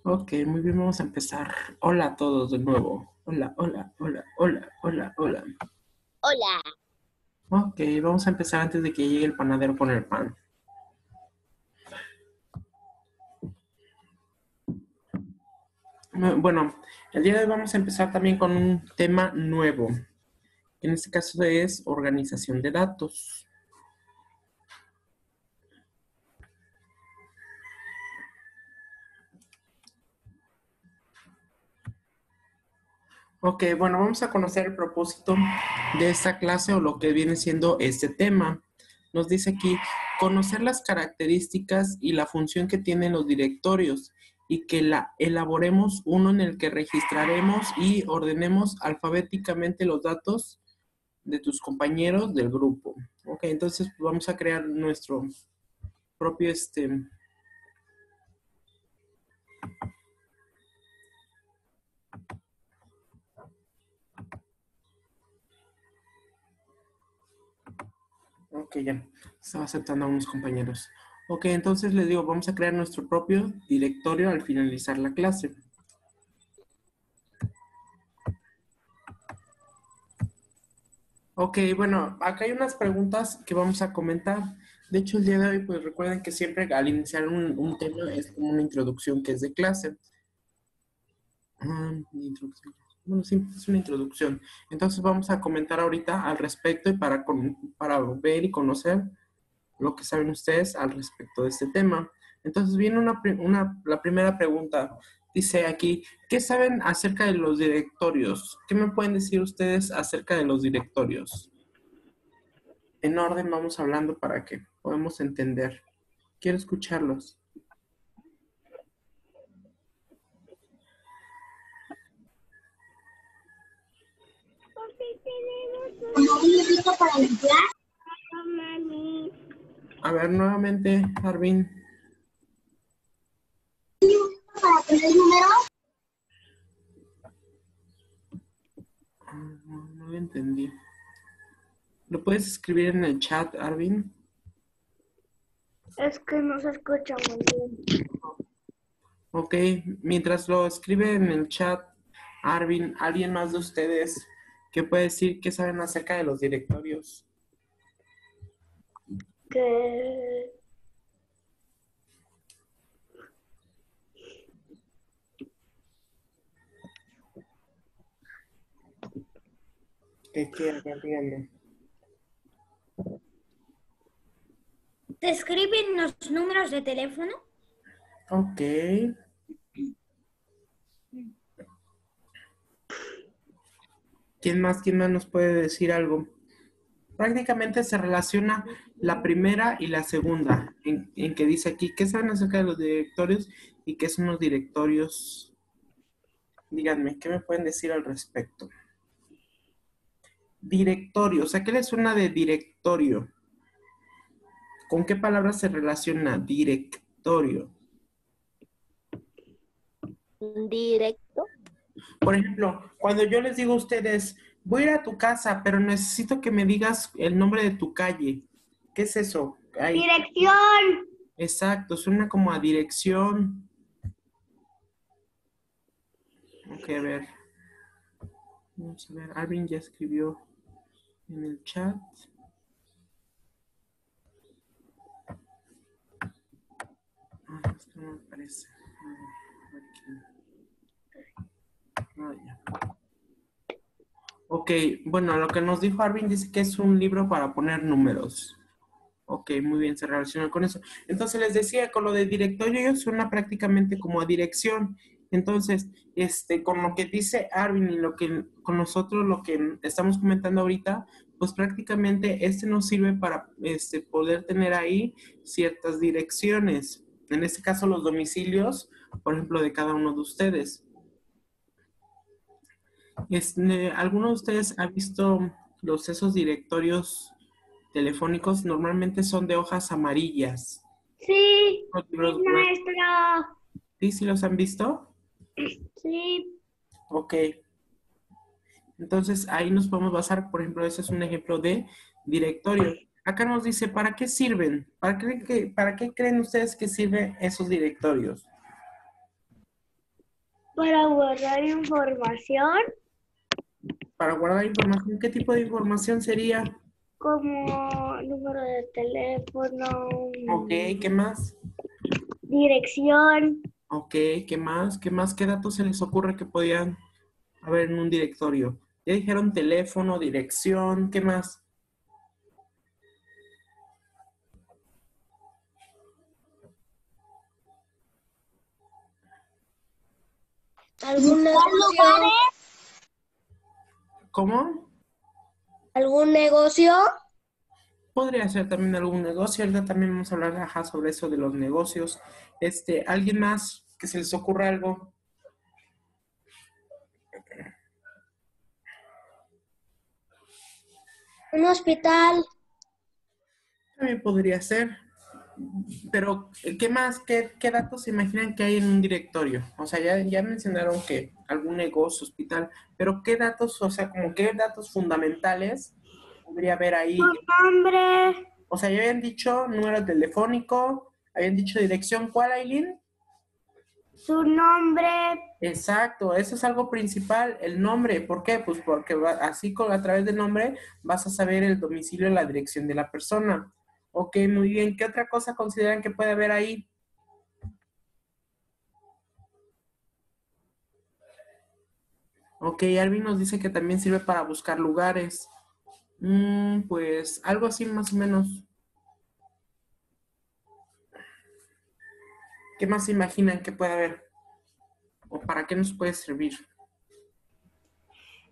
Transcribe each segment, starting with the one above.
Ok, muy bien, vamos a empezar. Hola a todos de nuevo. Hola, hola, hola, hola, hola, hola. Hola. Ok, vamos a empezar antes de que llegue el panadero con el pan. Bueno, el día de hoy vamos a empezar también con un tema nuevo. En este caso es organización de datos. Ok, bueno, vamos a conocer el propósito de esta clase o lo que viene siendo este tema. Nos dice aquí, conocer las características y la función que tienen los directorios y que la elaboremos uno en el que registraremos y ordenemos alfabéticamente los datos de tus compañeros del grupo. Ok, entonces vamos a crear nuestro propio Ok, ya. Estaba aceptando a unos compañeros. Ok, entonces les digo, vamos a crear nuestro propio directorio al finalizar la clase. Ok, bueno, acá hay unas preguntas que vamos a comentar. De hecho, el día de hoy, pues recuerden que siempre al iniciar un tema es como una introducción que es de clase. Introducción. Bueno, sí, es una introducción. Entonces vamos a comentar ahorita al respecto y para ver y conocer lo que saben ustedes al respecto de este tema. Entonces viene la primera pregunta. Dice aquí, ¿qué saben acerca de los directorios? ¿Qué me pueden decir ustedes acerca de los directorios? En orden vamos hablando para que podamos entender. Quiero escucharlos. ¿Como un librito para limpiar? A ver, nuevamente, Arvin. ¿Para poner números? No lo entendí. ¿Lo puedes escribir en el chat, Arvin? Es que no se escucha muy bien. Ok, mientras lo escribe en el chat, Arvin, ¿alguien más de ustedes que puede decir qué saben acerca de los directorios? Que A ver, díganme. te escriben los números de teléfono. Ok. ¿Quién más nos puede decir algo? Prácticamente se relaciona la primera y la segunda, en que dice aquí, ¿qué saben acerca de los directorios y qué son los directorios? Díganme, ¿qué me pueden decir al respecto? Directorio, o sea, ¿qué les suena de directorio? ¿Con qué palabra se relaciona directorio? Directo. Por ejemplo, cuando yo les digo a ustedes, voy a ir a tu casa, pero necesito que me digas el nombre de tu calle. ¿Qué es eso? Ay, Dirección. exacto, suena como a dirección. Ok, a ver. Vamos a ver, Alvin ya escribió en el chat. Esto no me parece. Ya. Ok, bueno, lo que nos dijo Arvin dice que es un libro para poner números. Ok, muy bien, se relaciona con eso. Entonces les decía, con lo de directorio suena prácticamente como a dirección. Entonces, con lo que dice Arvin y con nosotros lo que estamos comentando ahorita, pues prácticamente nos sirve para poder tener ahí ciertas direcciones. En este caso, los domicilios, por ejemplo, de cada uno de ustedes. ¿Alguno de ustedes ha visto esos directorios telefónicos? Normalmente son de hojas amarillas. Sí, Los sí, libros gruesos. maestra. ¿Sí, sí los han visto? Sí. Ok. Entonces ahí nos podemos basar, por ejemplo, ese es un ejemplo de directorio. Acá nos dice, ¿para qué sirven? ¿Para qué creen ustedes que sirven esos directorios? Para guardar información, Para guardar información, ¿qué tipo de información sería? como número de teléfono, Ok, ¿qué más? dirección, Ok, ¿qué más? ¿Qué más? ¿Qué datos se les ocurre que podían haber en un directorio? Ya dijeron teléfono, dirección, ¿qué más? algún negocio, ¿Cómo? algún negocio, Podría ser también algún negocio. Ahorita también vamos a hablar, ajá, sobre eso de los negocios. ¿Alguien más que se les ocurra algo? un hospital, También podría ser. Pero, ¿qué más? ¿Qué datos se imaginan que hay en un directorio? O sea, ya mencionaron que algún negocio, hospital, pero ¿qué datos, o sea, como qué datos fundamentales podría haber su ahí? nombre, O sea, ya habían dicho número telefónico, habían dicho dirección, ¿cuál, Aileen? su nombre, Exacto, eso es algo principal, el nombre. ¿Por qué? Pues porque así a través del nombre vas a saber el domicilio y la dirección de la persona. Ok, muy bien. ¿Qué otra cosa consideran que puede haber ahí? Ok, Alvin nos dice que también sirve para buscar lugares. Pues algo así más o menos. ¿Qué más se imaginan que puede haber? ¿O para qué nos puede servir?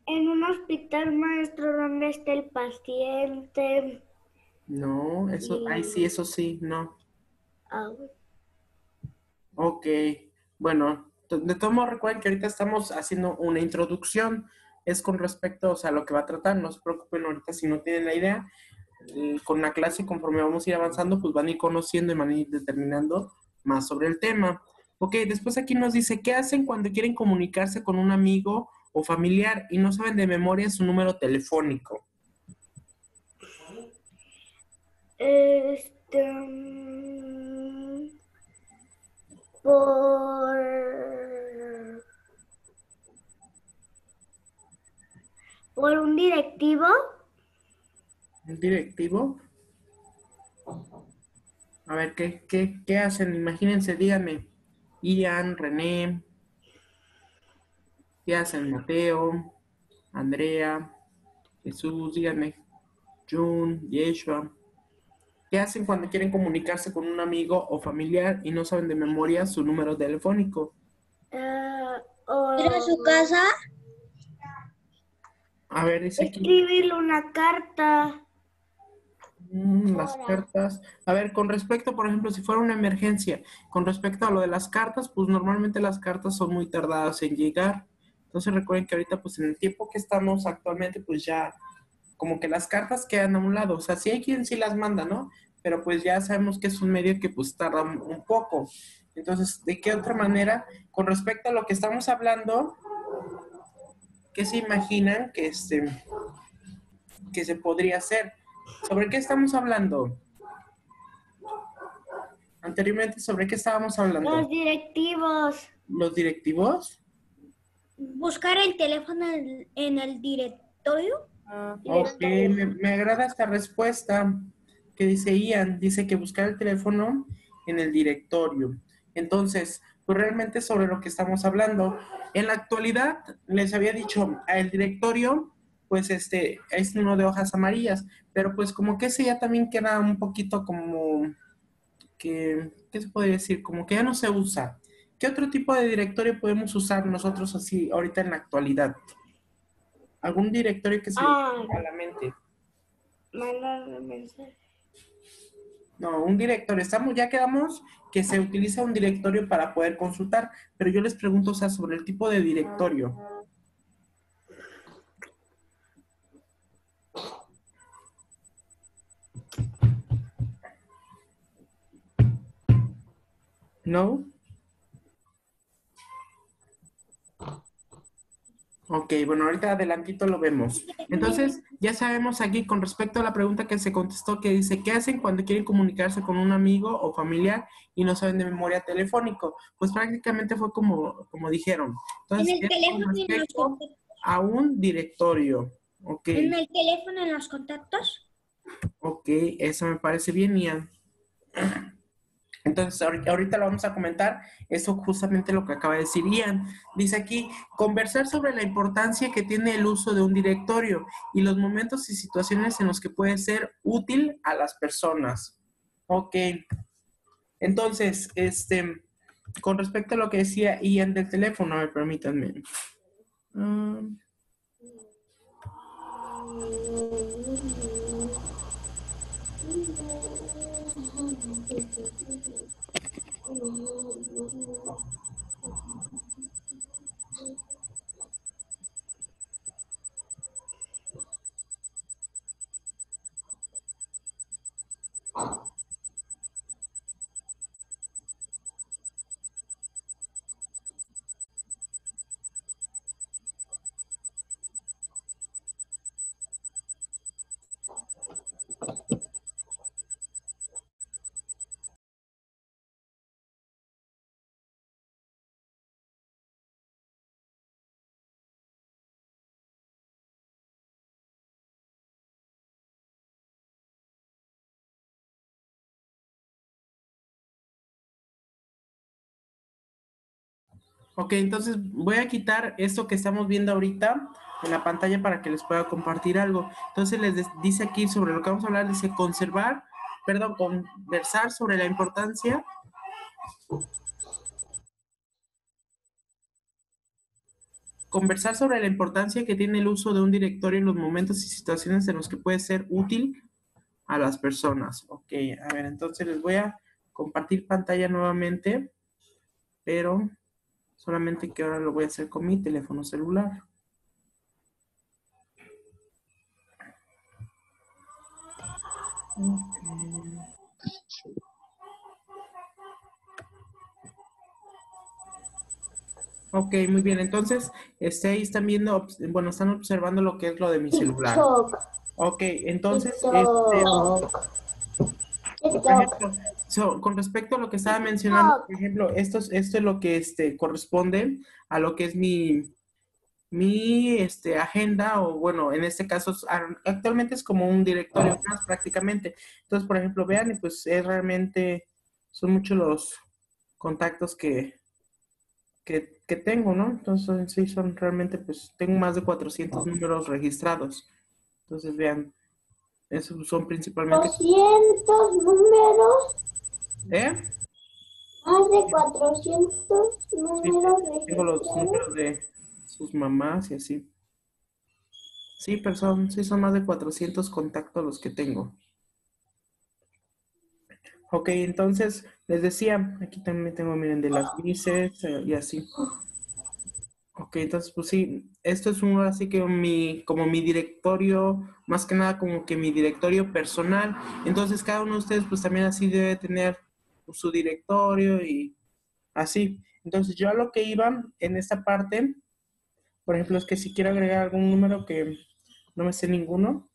en un hospital maestro donde esté el paciente No, eso, ay sí, y eso sí, no. ah, Ok, bueno, de todos modos recuerden que ahorita estamos haciendo una introducción, es con respecto, o sea, a lo que va a tratar, no se preocupen ahorita si no tienen la idea, con la clase conforme vamos a ir avanzando, pues van a ir conociendo y van a ir determinando más sobre el tema. Ok, después aquí nos dice, ¿qué hacen cuando quieren comunicarse con un amigo o familiar y no saben de memoria su número telefónico? este por por un directivo, ¿Un directivo? A ver, ¿qué hacen? Imagínense, díganme. Ian, René, ¿qué hacen? Mateo, Andrea, Jesús, díganme. Jun, Yeshua. ¿Qué hacen cuando quieren comunicarse con un amigo o familiar y no saben de memoria su número telefónico? ir a su casa, A ver, dice aquí. escribirle una carta. Las cartas. A ver, con respecto, por ejemplo, si fuera una emergencia, con respecto a lo de las cartas, pues normalmente las cartas son muy tardadas en llegar. Entonces recuerden que ahorita, pues en el tiempo que estamos actualmente, pues ya como que las cartas quedan a un lado. O sea, sí hay quien sí las manda, ¿no? Pero pues ya sabemos que es un medio que pues tarda un poco. Entonces, ¿de qué otra manera? Con respecto a lo que estamos hablando, ¿qué se imaginan que se podría hacer? ¿Sobre qué estamos hablando? Anteriormente, ¿sobre qué estábamos hablando? Los directivos. ¿Los directivos? Buscar el teléfono en el directorio. Ok, me agrada esta respuesta que dice Ian. Dice que buscar el teléfono en el directorio. Entonces, pues realmente sobre lo que estamos hablando. En la actualidad, les había dicho, el directorio, pues es uno de hojas amarillas, pero pues como que ese ya también queda un poquito como que, ¿qué se puede decir? Como que ya no se usa. ¿Qué otro tipo de directorio podemos usar nosotros así ahorita en la actualidad? ¿Algún directorio que se les Ah, venga a la mente? mandar mensaje. No, un directorio. Ya quedamos que se utiliza un directorio para poder consultar, pero yo les pregunto, o sea, sobre el tipo de directorio. ¿No? Ok, bueno, ahorita adelantito lo vemos. Entonces, ya sabemos aquí con respecto a la pregunta que se contestó, que dice, ¿qué hacen cuando quieren comunicarse con un amigo o familiar y no saben de memoria telefónico? Pues prácticamente fue como dijeron. En Entonces, el es con teléfono y en los respecto contactos. a un directorio. Ok, En el teléfono en los contactos. ok, eso me parece bien, Ian. Entonces, ahorita lo vamos a comentar, eso justamente lo que acaba de decir Ian. Dice aquí, conversar sobre la importancia que tiene el uso de un directorio y los momentos y situaciones en los que puede ser útil a las personas. Ok, entonces, con respecto a lo que decía Ian del teléfono, a ver, permítanme. Um, Ok, entonces voy a quitar esto que estamos viendo ahorita en la pantalla para que les pueda compartir algo. Entonces dice aquí sobre lo que vamos a hablar, dice conversar sobre la importancia. Conversar sobre la importancia que tiene el uso de un directorio en los momentos y situaciones en los que puede ser útil a las personas. Ok, a ver, entonces les voy a compartir pantalla nuevamente, pero solamente que ahora lo voy a hacer con mi teléfono celular. Ok, muy bien. Entonces, ahí están viendo, bueno, están observando lo que es lo de mi celular. TikTok. Ok, entonces, TikTok. por TikTok. ejemplo, con respecto a lo que estaba mencionando, por ejemplo, esto es lo que corresponde a lo que es mi agenda, o bueno, en este caso, actualmente es como un directorio más prácticamente. Entonces, por ejemplo, vean, y pues es realmente, son muchos los contactos que tengo, ¿no? Entonces, sí, son realmente, pues, tengo más de 400 números registrados. Entonces, vean, esos son principalmente... 200 números, ¿Eh? más de 400 Sí, números tengo los registrados. números de sus mamás y así. Sí, pero sí son más de 400 contactos los que tengo. Ok, entonces, les decía, aquí también tengo, miren, de las mises y así. Ok, entonces, pues sí, esto es así que como mi directorio, más que nada como que mi directorio personal. Entonces, cada uno de ustedes, pues también así debe tener pues, su directorio y así. Entonces, yo a lo que iba en esta parte, por ejemplo, es que si quiero agregar algún número que no me sé ninguno,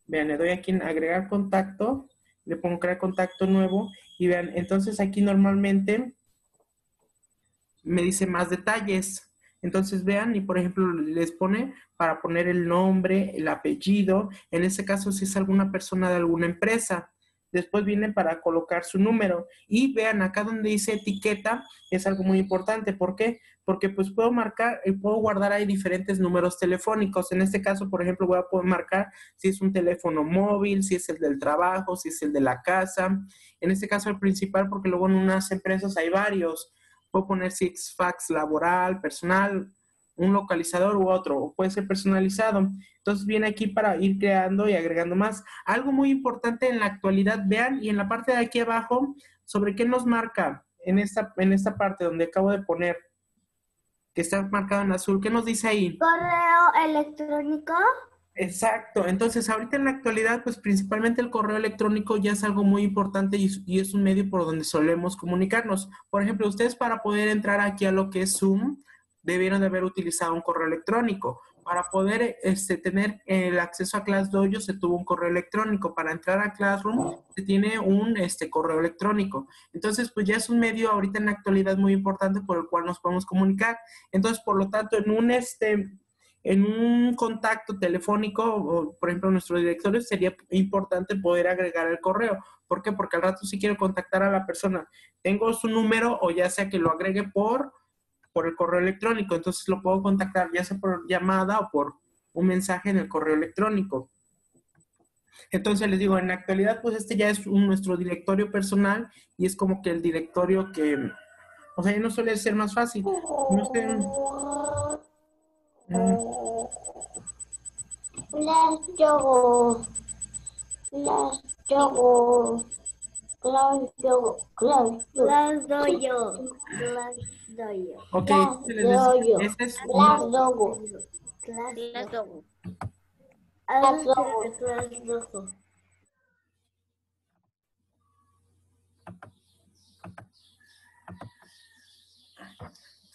vean, le doy aquí en agregar contacto, le pongo crear contacto nuevo y vean, entonces aquí normalmente me dice más detalles. Entonces vean y por ejemplo les pone para poner el nombre, el apellido, en este caso si es alguna persona de alguna empresa. Después viene para colocar su número y vean acá donde dice etiqueta es algo muy importante. ¿Por qué? Porque pues puedo marcar, puedo guardar ahí diferentes números telefónicos. En este caso, por ejemplo, voy a poder marcar si es un teléfono móvil, si es el del trabajo, si es el de la casa. En este caso el principal porque luego en unas empresas hay varios. Puedo poner si es fax laboral, personal, un localizador u otro, o puede ser personalizado. Entonces viene aquí para ir creando y agregando más. Algo muy importante en la actualidad, vean, y en la parte de aquí abajo, sobre qué nos marca en esta parte donde acabo de poner, que está marcado en azul, ¿qué nos dice ahí? Correo electrónico. Exacto, entonces ahorita en la actualidad, pues principalmente el correo electrónico ya es algo muy importante y es un medio por donde solemos comunicarnos. Por ejemplo, ustedes para poder entrar aquí a lo que es Zoom, debieron de haber utilizado un correo electrónico. Para poder tener el acceso a ClassDojo se tuvo un correo electrónico. Para entrar a Classroom se tiene un correo electrónico. Entonces, pues ya es un medio ahorita en la actualidad muy importante por el cual nos podemos comunicar. Entonces, por lo tanto, en un contacto telefónico, o por ejemplo, en nuestro directorio, sería importante poder agregar el correo. ¿Por qué? Porque al rato si quiero contactar a la persona, tengo su número o ya sea que lo agregue por el correo electrónico, entonces lo puedo contactar ya sea por llamada o por un mensaje en el correo electrónico. Entonces les digo, en la actualidad pues ya es nuestro directorio personal y es como que el directorio que, o sea, ya no suele ser más fácil. No sé. ClassDojo. ClassDojo. Ok, ese es ClassDojo.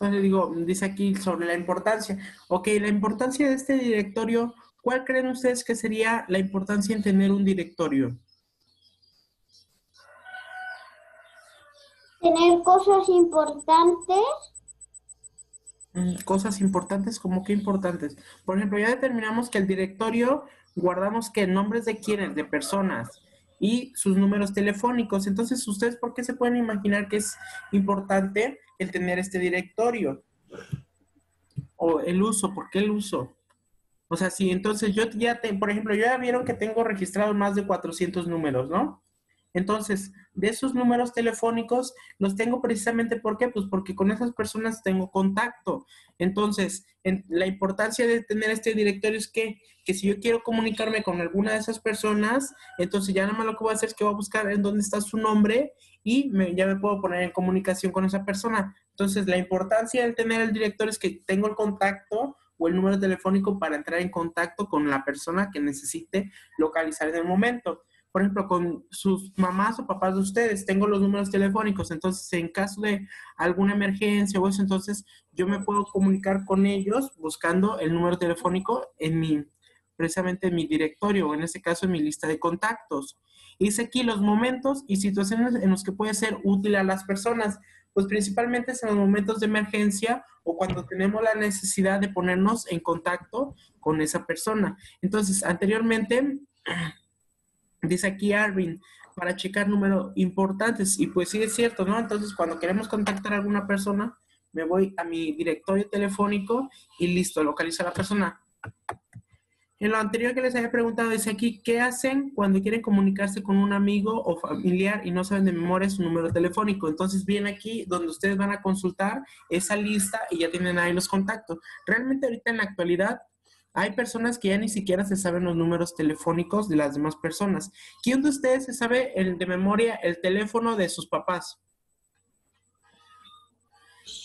entonces digo, dice aquí sobre la importancia. Ok, la importancia de este directorio, ¿cuál creen ustedes que sería la importancia en tener un directorio? Tener cosas importantes. Cosas importantes, ¿como qué importantes? Por ejemplo, ya determinamos que el directorio guardamos que nombres de quiénes, de personas y sus números telefónicos. Entonces, ¿ustedes por qué se pueden imaginar que es importante el tener este directorio? O el uso, ¿por qué el uso? O sea, si entonces yo por ejemplo, ya vieron que tengo registrados más de 400 números, ¿no? Entonces, de esos números telefónicos, los tengo precisamente, ¿por qué? Pues porque con esas personas tengo contacto. Entonces, la importancia de tener este directorio es que si yo quiero comunicarme con alguna de esas personas, entonces ya nada más lo que voy a hacer es que voy a buscar en dónde está su nombre y ya me puedo poner en comunicación con esa persona. Entonces, la importancia de tener el directorio es que tengo el contacto o el número telefónico para entrar en contacto con la persona que necesite localizar en el momento. Por ejemplo, con sus mamás o papás de ustedes, tengo los números telefónicos, entonces en caso de alguna emergencia o eso, entonces yo me puedo comunicar con ellos buscando el número telefónico precisamente en mi directorio, o en este caso en mi lista de contactos. Hice aquí los momentos y situaciones en los que puede ser útil a las personas, pues principalmente es en los momentos de emergencia o cuando tenemos la necesidad de ponernos en contacto con esa persona. Entonces, anteriormente dice aquí Arvin, para checar números importantes. Y pues sí es cierto, ¿no? Entonces, cuando queremos contactar a alguna persona, me voy a mi directorio telefónico y listo, localizo a la persona. En lo anterior que les había preguntado, dice aquí, ¿qué hacen cuando quieren comunicarse con un amigo o familiar y no saben de memoria su número telefónico? Entonces viene aquí donde ustedes van a consultar esa lista y ya tienen ahí los contactos. Realmente ahorita en la actualidad hay personas que ya ni siquiera se saben los números telefónicos de las demás personas. ¿Quién de ustedes se sabe de memoria el teléfono de sus papás?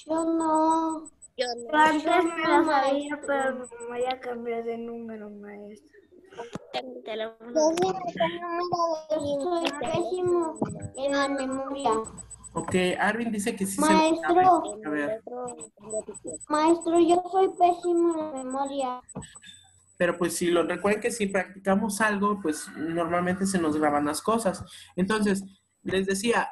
Yo no. Yo Antes me lo sabía, pero me voy a cambiar de número, maestra. tengo mi teléfono. Soy pésimo en la memoria. Ok, Arvin dice que sí Maestro. se lo sabe. A ver. Maestro, yo soy pésimo en la memoria. Pero pues si lo recuerden que si practicamos algo, pues normalmente se nos graban las cosas. Entonces, les decía,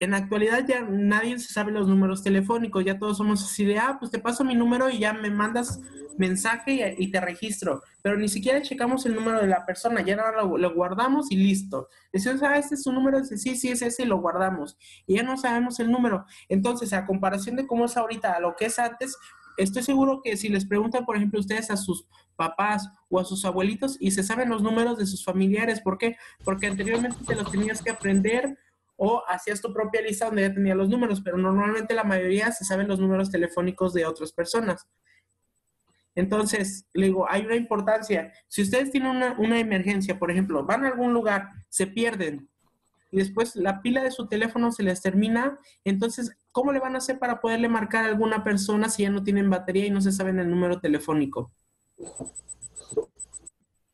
en la actualidad ya nadie se sabe los números telefónicos, ya todos somos así de, pues te paso mi número y ya me mandas mensaje y te registro, pero ni siquiera checamos el número de la persona, ya nada lo guardamos y listo. Decimos, este es su número, dice, sí, es ese y lo guardamos, y ya no sabemos el número. Entonces, a comparación de cómo es ahorita a lo que es antes, estoy seguro que si les preguntan, por ejemplo, ustedes a sus papás o a sus abuelitos y se saben los números de sus familiares, ¿por qué? Porque anteriormente te los tenías que aprender o hacías tu propia lista donde ya tenía los números, pero normalmente la mayoría se saben los números telefónicos de otras personas. Entonces, le digo, hay una importancia. Si ustedes tienen una emergencia, por ejemplo, van a algún lugar, se pierden y después la pila de su teléfono se les termina, entonces, ¿cómo le van a hacer para poderle marcar a alguna persona si ya no tienen batería y no se saben el número telefónico?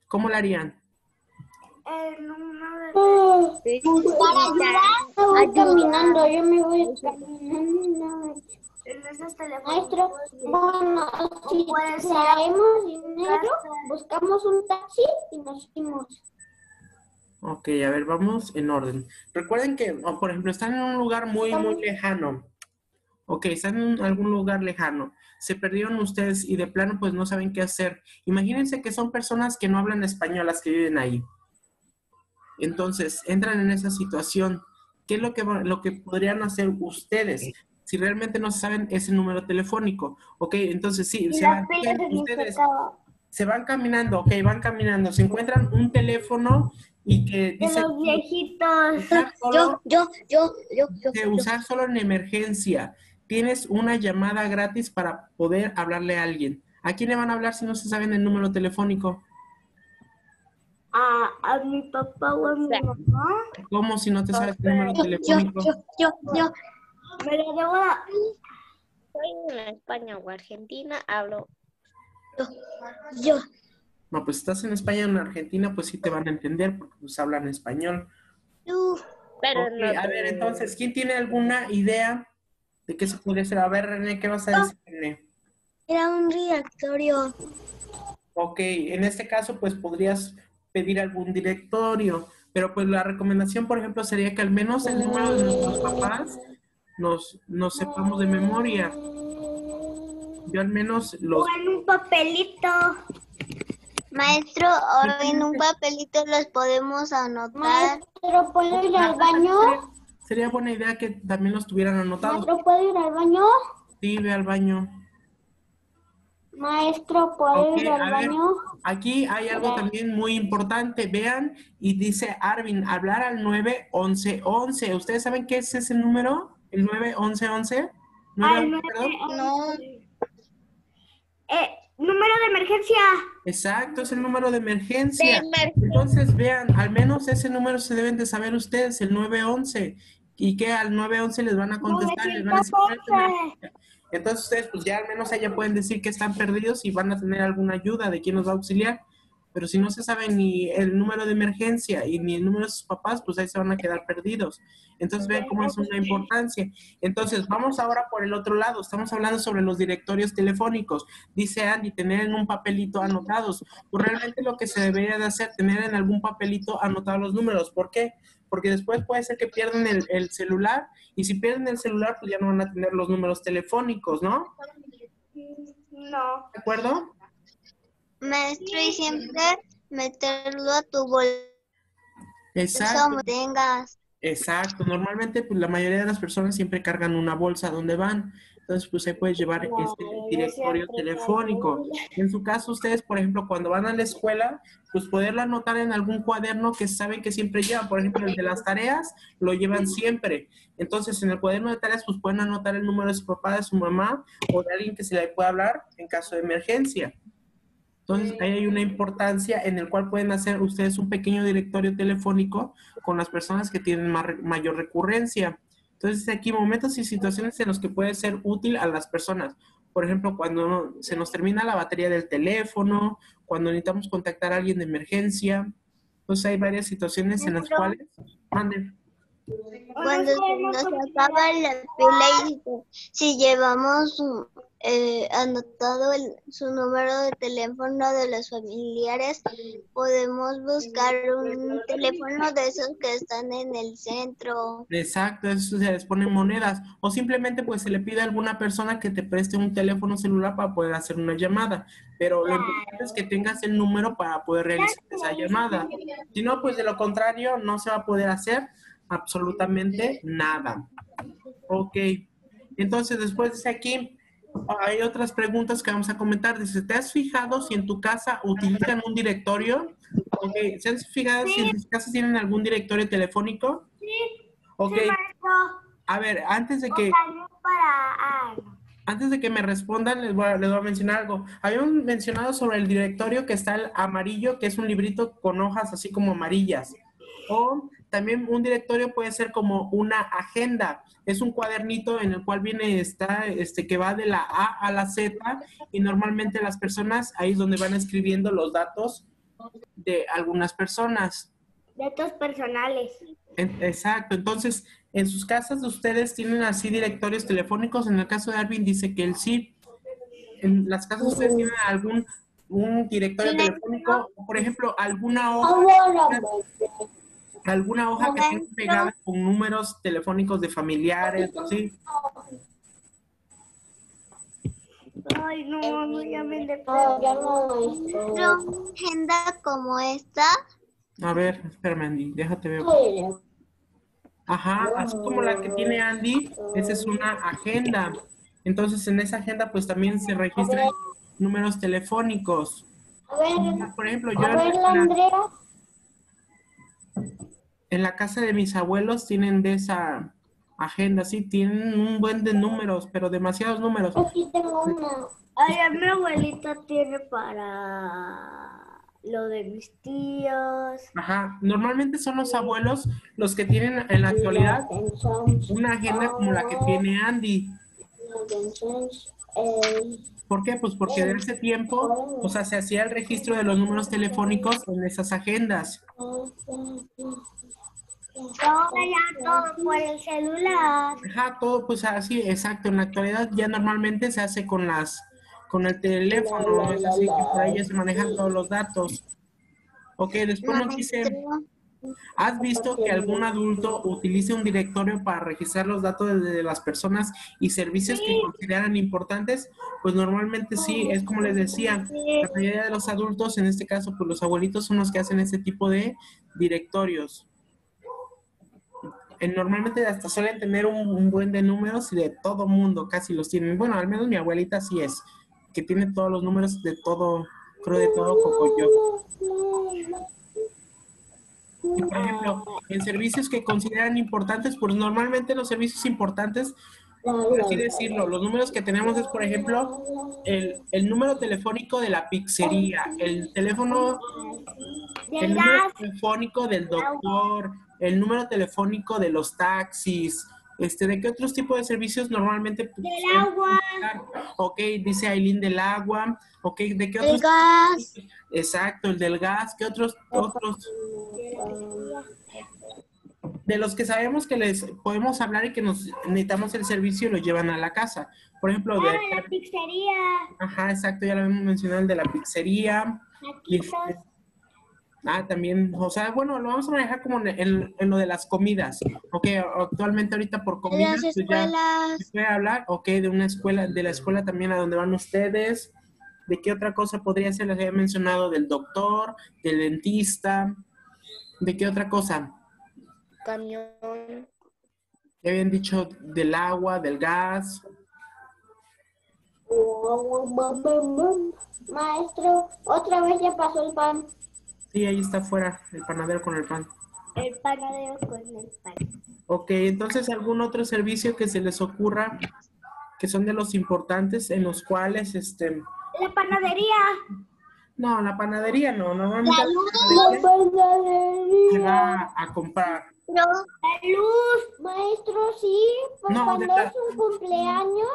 ¿Cómo lo harían? El número de... Para ayudar. Me voy caminando, yo me voy caminando. esos Maestro, telefónicos. bueno, si puede ser traemos dinero, casa. buscamos un taxi y nos fuimos. Ok, a ver, vamos en orden. Recuerden que, por ejemplo, están en un lugar muy lejano. Ok, están en algún lugar lejano. Se perdieron ustedes y de plano pues no saben qué hacer. Imagínense que son personas que no hablan español las que viven ahí. Entonces, entran en esa situación. ¿Qué es lo que podrían hacer ustedes si realmente no saben ese número telefónico? Ok, entonces sí, Y las pilas se nos ustedes acaba. se van caminando, ok, van caminando, se encuentran un teléfono y que De dice los viejitos. usar solo en emergencia. Tienes una llamada gratis para poder hablarle a alguien. ¿A quién le van a hablar si no se saben el número telefónico? A mi papá o a mi mamá. ¿Cómo si no te sabes el número telefónico? Me lo debo a... Soy en España o Argentina, hablo. No, pues estás en España o en Argentina, pues sí te van a entender porque pues hablan español. Pero Ok, no a ver, entonces, ¿quién tiene alguna idea de qué se podría hacer? A ver, René, ¿qué vas a decir, René? Era un directorio. Ok, en este caso, pues podrías pedir algún directorio, pero pues la recomendación, por ejemplo, sería que al menos el número de nuestros papás nos sepamos de memoria. Yo al menos O los... en un papelito. Maestro, ahora en un papelito los podemos anotar. Maestro, ¿puedo ir al baño? Sería buena idea que también los tuvieran anotados. Maestro, ¿puedo ir al baño? Sí, ve al baño. Maestro, ¿puedo Ok, ir al a ver, baño? aquí hay algo también muy importante. Vean, y dice Arvin, hablar al 911. ¿Ustedes saben qué es ese número? ¿El 911? Al 911, perdón. 911. Número de emergencia. Exacto, es el número de de emergencia. emergencia. Entonces, vean, al menos ese número se deben de saber ustedes, el 911. Y que al 911 les van a contestar, les van a decir, "¿Cuál es tu 911. emergencia?". Entonces ustedes pues ya al menos allá pueden decir que están perdidos y van a tener alguna ayuda de quién los va a auxiliar. Pero si no se sabe ni el número de emergencia y ni el número de sus papás, pues ahí se van a quedar perdidos. Entonces vean cómo es una importancia. Entonces vamos ahora por el otro lado. Estamos hablando sobre los directorios telefónicos. Dice Andy, tener en un papelito anotados. Pues realmente lo que se debería de hacer, tener en algún papelito anotados los números. ¿Por qué? Porque después puede ser que pierdan el celular y si pierden el celular, pues ya no van a tener los números telefónicos, ¿no? No. ¿De acuerdo? Maestro, y siempre meterlo a tu bolsa Exacto. donde tengas. Exacto, normalmente pues la mayoría de las personas siempre cargan una bolsa donde van, entonces pues ahí puedes llevar este directorio telefónico. En su caso ustedes, por ejemplo, cuando van a la escuela, pues poderlo anotar en algún cuaderno que saben que siempre llevan, por ejemplo, el de las tareas lo llevan siempre, entonces en el cuaderno de tareas pues pueden anotar el número de su papá, de su mamá o de alguien que se le pueda hablar en caso de emergencia. Entonces, ahí hay una importancia en el cual pueden hacer ustedes un pequeño directorio telefónico con las personas que tienen mayor recurrencia. Entonces, aquí momentos y situaciones en los que puede ser útil a las personas. Por ejemplo, cuando se nos termina la batería del teléfono, cuando necesitamos contactar a alguien de emergencia. Entonces, hay varias situaciones en las cuales... Manden. Cuando se nos acaba la pila y si llevamos anotado su número de teléfono de los familiares, podemos buscar un teléfono de esos que están en el centro. Exacto, eso se les ponen monedas. O simplemente pues se le pide a alguna persona que te preste un teléfono celular para poder hacer una llamada. Pero lo importante es que tengas el número para poder realizar esa llamada. Si no, pues de lo contrario no se va a poder hacer absolutamente nada. Ok. Entonces después de aquí hay otras preguntas que vamos a comentar. Dice, ¿te has fijado si en tu casa utilizan un directorio? Ok, ¿se han fijado si en sus casas tienen algún directorio telefónico? Ok, Sí, maestro. a ver, antes de O que también para... me respondan, les voy a mencionar algo. Habíamos mencionado sobre el directorio que está el amarillo, que es un librito con hojas así como amarillas. O también un directorio puede ser como una agenda. Es un cuadernito en el cual que va de la A a la Z y normalmente las personas ahí es donde van escribiendo los datos de algunas personas. datos personales. Exacto, entonces ¿En sus casas ustedes tienen así directorios telefónicos? En el caso de Arvin dice que él sí. ¿En las casas ustedes tienen un directorio telefónico? Por ejemplo, alguna hoja que tengan pegada con números telefónicos de familiares, así. Ay, no, no llamen de Una agenda como esta. A ver, espérame, Andy, déjate ver. Ajá, así como la que tiene Andy, esa es una agenda. Entonces, en esa agenda, pues también se registran números telefónicos. Por ejemplo, yo en la casa de mis abuelos tienen de esa agenda, sí, tienen un buen de números, pero demasiados números. Aquí tengo una. Ay, a mi abuelita tiene para lo de mis tíos. Ajá, normalmente son los abuelos los que tienen en la actualidad una agenda como la que tiene Andy. ¿Por qué? Pues porque de ese tiempo, o sea, se hacía el registro de los números telefónicos en esas agendas. Ahora ya todo por el celular. Ajá, todo pues así, exacto. En la actualidad ya normalmente se hace con el teléfono, ¿no? Es así que por ahí ya se manejan todos los datos. Ok, después nos dice, ¿has visto que algún adulto utilice un directorio para registrar los datos de las personas y servicios que consideran importantes? Pues normalmente sí, es como les decía, la mayoría de los adultos, en este caso, pues los abuelitos son los que hacen este tipo de directorios. Normalmente hasta suelen tener un buen de números y de todo mundo casi los tienen. Bueno, al menos mi abuelita sí es, que tiene todos los números de todo, creo de todo como yo. Y por ejemplo, en servicios que consideran importantes, pues normalmente los servicios importantes, por así decirlo, los números que tenemos es, por ejemplo, el número telefónico de la pizzería, el número telefónico del doctor, el número telefónico de los taxis, ¿de qué otros tipos de servicios normalmente? Del agua. Ok, dice Aileen del agua. Ok, ¿de qué otros? El gas. Exacto, el del gas. ¿Qué otros? De los que sabemos que les podemos hablar y que nos necesitamos el servicio y lo llevan a la casa. Por ejemplo, de la pizzería. Ajá, exacto, ya lo habíamos mencionado, el de la pizzería. También, o sea, bueno, lo vamos a manejar como en lo de las comidas. Ok, actualmente ahorita por comidas, Las pues ya escuelas. se puede hablar, ok, de una escuela, de la escuela también a donde van ustedes. ¿De qué otra cosa podría ser? Les había mencionado del doctor, del dentista. ¿De qué otra cosa? Camión. Ya habían dicho del agua, del gas. Maestro, otra vez ya pasó el pan. Sí, ahí está afuera, el panadero con el pan. El panadero con el pan. Ok, entonces, ¿algún otro servicio que se les ocurra que son de los importantes en los cuales, La panadería. No, la panadería no, normalmente La panadería. se va a comprar. La luz, maestro, sí, No, cuando es un cumpleaños,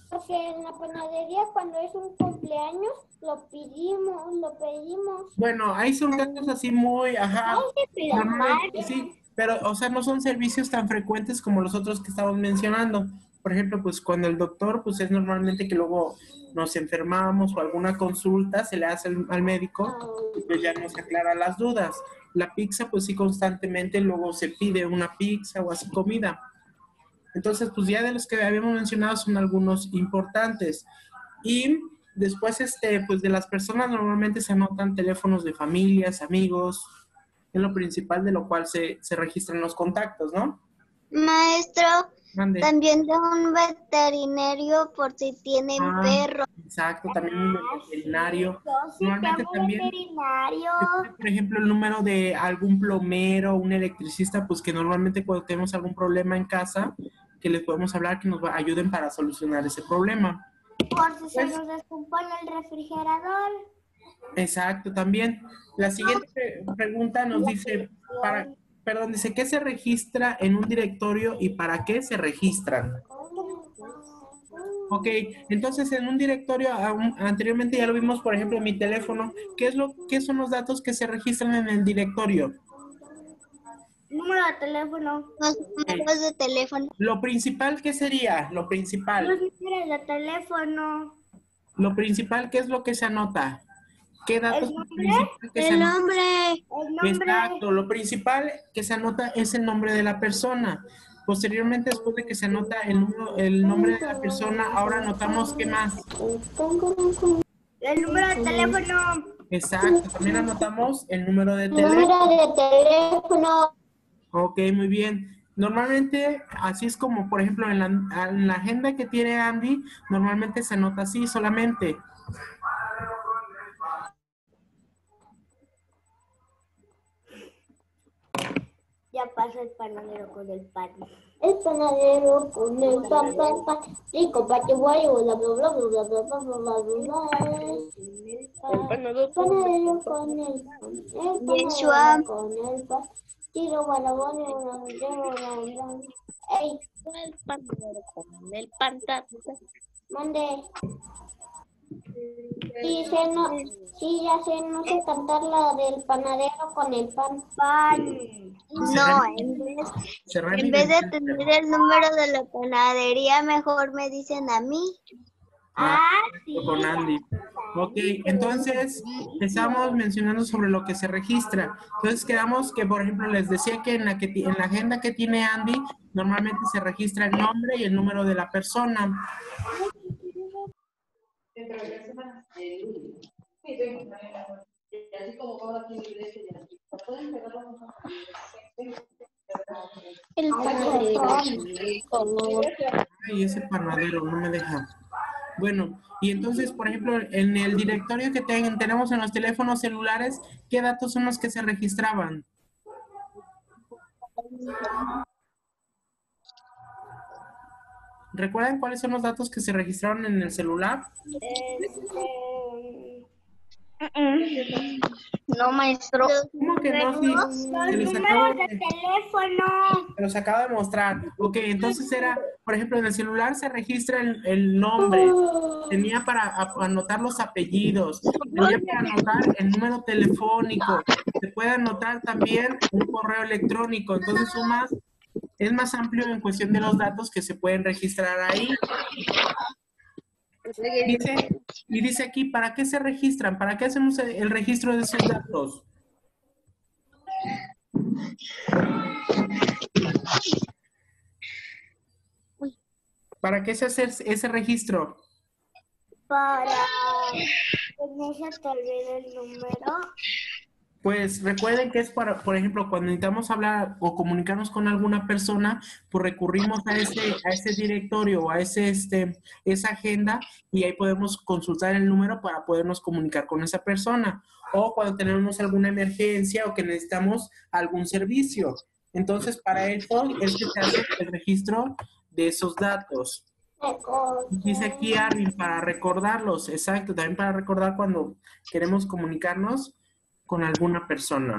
porque en la panadería cuando es un cumpleaños lo pedimos. Bueno, ahí son casos así muy, ajá, Ay, normalmente sí, pero, o sea, no son servicios tan frecuentes como los otros que estamos mencionando. Por ejemplo, pues cuando el doctor, pues es normalmente que luego nos enfermamos o alguna consulta se le hace al médico y pues ya nos aclara las dudas. La pizza, pues sí, constantemente luego se pide una pizza o así comida. Entonces, pues ya de los que habíamos mencionado son algunos importantes. Y después, pues de las personas normalmente se anotan teléfonos de familias, amigos, es lo principal de lo cual se registran los contactos, ¿no? Maestro, Mande. también de un veterinario por si tienen perro. Exacto, también un veterinario. Sí, Normalmente también, veterinario. por ejemplo, el número de algún plomero, un electricista, pues que normalmente cuando tenemos algún problema en casa, que les podemos hablar que nos ayuden para solucionar ese problema. Por si se nos descompone el refrigerador. Exacto, también. La siguiente pregunta nos dice, dice, ¿qué se registra en un directorio y para qué se registran? Ok, entonces en un directorio, anteriormente ya lo vimos, por ejemplo, en mi teléfono, ¿qué son los datos que se registran en el directorio? No número de teléfono. Los números de teléfono. Lo principal, ¿qué sería? Lo Los principal. números de teléfono. Lo principal, ¿qué es lo que se anota? ¿Qué datos ¿El nombre? principal que se El anota? nombre. El nombre. Exacto, lo principal que se anota es el nombre de la persona. Posteriormente, después de que se anota el nombre de la persona, ahora anotamos qué más. El número de teléfono. Exacto, también anotamos el número de Número teléfono. de teléfono. Ok, muy bien. Normalmente, así es como, por ejemplo, en la agenda que tiene Andy, normalmente se anota así solamente. Ya pasa el panadero con el pan. El panadero con el pan, rico, guayo, bla, bla, bla, bla, bla, bla, bla, bla, bla, bla. El panadero con el pan, el Yeshua. panadero con el pan. Tiro, ey, El panadero con el pan. mande. Sí, ya sé, no sé cantar la del panadero con el pan. No, Cerrar en mi vez de ventana. tener el número de la panadería, mejor me dicen a mí. Sí. Con Andy. Ok, entonces estamos mencionando sobre lo que se registra. Entonces quedamos que, por ejemplo, les decía que en la agenda que tiene Andy, normalmente se registra el nombre y el número de la persona. El panadero. Ay, ese panadero no me deja. Bueno, y entonces, por ejemplo, en el directorio que tenemos en los teléfonos celulares, ¿qué datos son los que se registraban? ¿Recuerdan cuáles son los datos que se registraron en el celular? No, maestro. ¿Cómo que no? Sí, se los acabo de... Teléfono. Se los acabo de mostrar. Ok, entonces era, por ejemplo, en el celular se registra el nombre, tenía para anotar los apellidos, tenía para anotar el número telefónico, se puede anotar también un correo electrónico, entonces es más amplio en cuestión de los datos que se pueden registrar ahí. Dice aquí, ¿para qué se registran? ¿Para qué hacemos el registro de esos datos? ¿Para qué se hace ese registro? Para que no se te olvide el número. Pues recuerden que es para, por ejemplo, cuando necesitamos hablar o comunicarnos con alguna persona, pues recurrimos a ese directorio o a esa agenda y ahí podemos consultar el número para podernos comunicar con esa persona. O cuando tenemos alguna emergencia o que necesitamos algún servicio. Entonces, para eso es que se hace el registro de esos datos. Dice aquí Arvin, para recordarlos, exacto, también para recordar cuando queremos comunicarnos con alguna persona.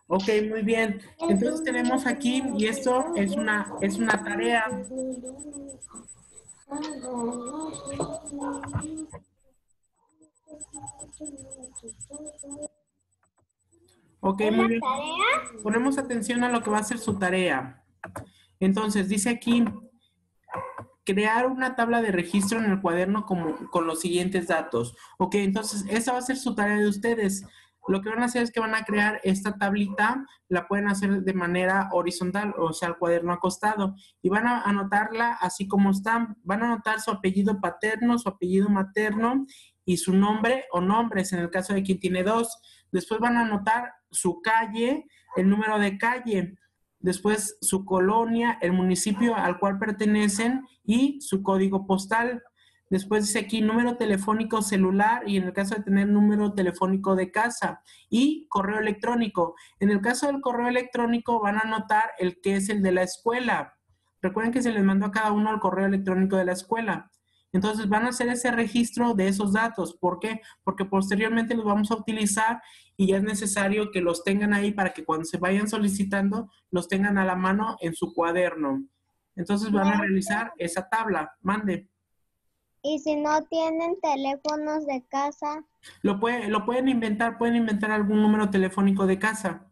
Ok, muy bien. Entonces tenemos aquí, y esto es una tarea. Ok, muy bien. Ponemos atención a lo que va a ser su tarea. Entonces, dice aquí, crear una tabla de registro en el cuaderno con los siguientes datos. Ok, entonces esa va a ser su tarea de ustedes. Lo que van a hacer es que van a crear esta tablita, la pueden hacer de manera horizontal, o sea, el cuaderno acostado, y van a anotarla así como están. Van a anotar su apellido paterno, su apellido materno y su nombre o nombres, en el caso de quien tiene dos. Después van a anotar su calle, el número de calle. Después su colonia, el municipio al cual pertenecen y su código postal. Después dice aquí número telefónico celular y en el caso de tener número telefónico de casa y correo electrónico. En el caso del correo electrónico van a anotar el que es el de la escuela. Recuerden que se les mandó a cada uno el correo electrónico de la escuela. Entonces van a hacer ese registro de esos datos. ¿Por qué? Porque posteriormente los vamos a utilizar y ya es necesario que los tengan ahí para que cuando se vayan solicitando los tengan a la mano en su cuaderno. Entonces van a realizar esa tabla. Mande. Y si no tienen teléfonos de casa, Pueden inventar algún número telefónico de casa.